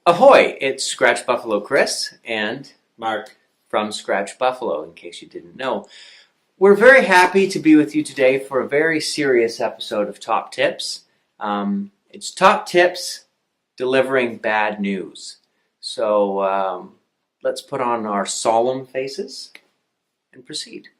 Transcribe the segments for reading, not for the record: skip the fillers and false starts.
Ahoy! It's Scratch Buffalo Chris and Mark from Scratch Buffalo, in case you didn't know. We're very happy to be with you today for a very serious episode of Top Tips. It's Top Tips delivering bad news. So let's put on our solemn faces and proceed.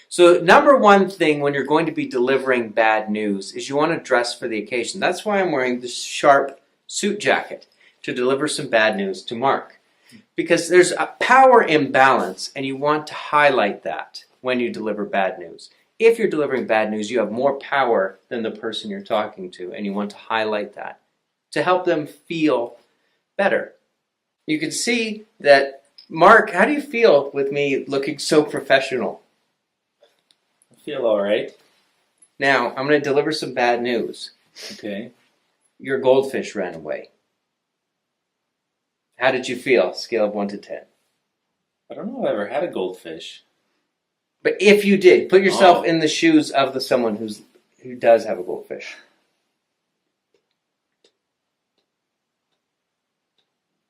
So number one thing when you're going to be delivering bad news is you want to dress for the occasion. That's why I'm wearing this sharp suit jacket, to deliver some bad news to Mark. Because there's a power imbalance and you want to highlight that when you deliver bad news. If you're delivering bad news, you have more power than the person you're talking to, and you want to highlight that to help them feel better. You can see that, Mark, how do you feel with me looking so professional? feel all right. Now, I'm going to deliver some bad news. Okay. Your goldfish ran away. How did you feel? Scale of 1 to 10. I don't know if I ever had a goldfish. But if you did, put yourself in the shoes of someone who does have a goldfish.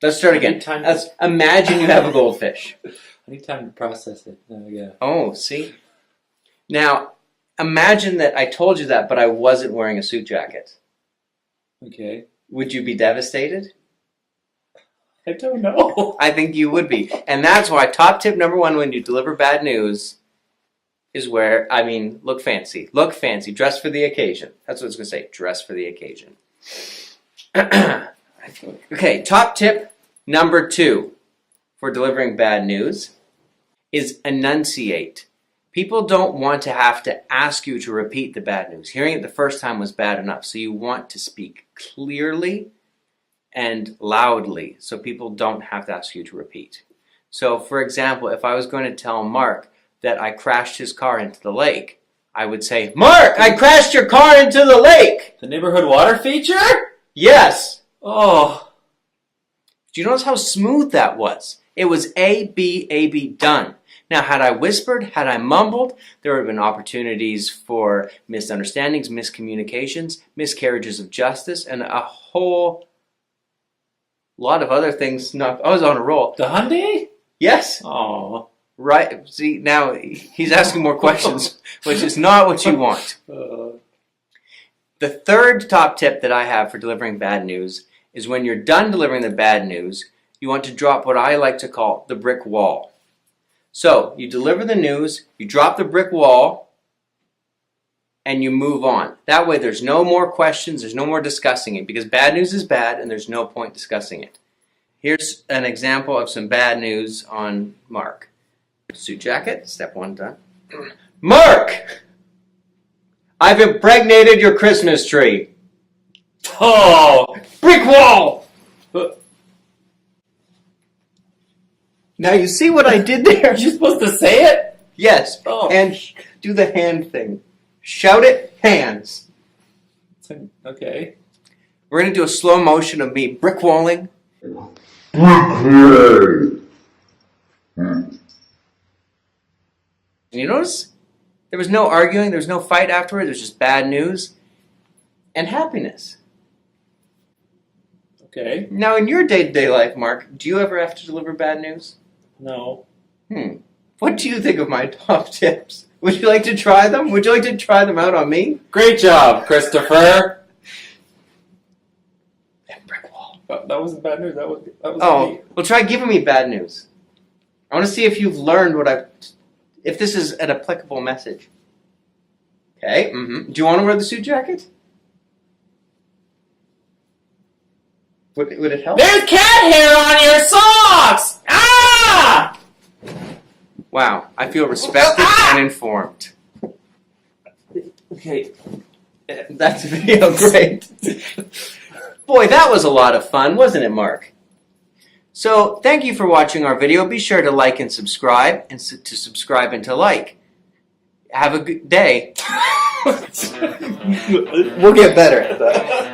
Let's start again. Let's imagine you have a goldfish. I need time to process it. Yeah. Oh, see? Now, imagine that I told you that, but I wasn't wearing a suit jacket. Okay. Would you be devastated? I don't know. I think you would be. And that's why top tip number one when you deliver bad news is look fancy. Look fancy. Dress for the occasion. That's what it's going to say. Dress for the occasion. Okay, top tip number 2 for delivering bad news is enunciate. People don't want to have to ask you to repeat the bad news. Hearing it the first time was bad enough, so you want to speak clearly and loudly so people don't have to ask you to repeat. So, for example, if I was going to tell Mark that I crashed his car into the lake, I would say, Mark, I crashed your car into the lake! The neighborhood water feature? Yes! Oh. Do you notice how smooth that was? It was A, B, done. Now, had I whispered, had I mumbled, there would have been opportunities for misunderstandings, miscommunications, miscarriages of justice, and a whole lot of other things. I was on a roll. The Hyundai? Yes. Oh. Right. See, now he's asking more questions, which is not what you want. The third top tip that I have for delivering bad news is when you're done delivering the bad news, you want to drop what I like to call the brick wall. So, you deliver the news, you drop the brick wall, and you move on. That way there's no more questions, there's no more discussing it, because bad news is bad and there's no point discussing it. Here's an example of some bad news on Mark. Suit jacket, step 1 done. Mark! I've impregnated your Christmas tree. Oh! Brick wall! Now you see what I did there? You're supposed to say it? Yes. Oh. And do the hand thing. Shout it, hands. Okay. We're going to do a slow motion of me brick walling. And you notice? There was no arguing, there was no fight afterward, there was just bad news and happiness. Okay. Now in your day-to-day life, Mark, do you ever have to deliver bad news? No. What do you think of my top tips? Would you like to try them? Would you like to try them out on me? Great job, Christopher. And brick wall. That wasn't bad news. That was me. Well, try giving me bad news. I want to see if you've learned if this is an applicable message. Okay. Do you want to wear the suit jacket? Would it help? There's cat hair on your socks! Ah! Wow, I feel respected and informed. Okay. That's video great. Boy, that was a lot of fun, wasn't it, Mark? So, thank you for watching our video. Be sure to like and subscribe, and to subscribe and to like. Have a good day. We'll get better at that.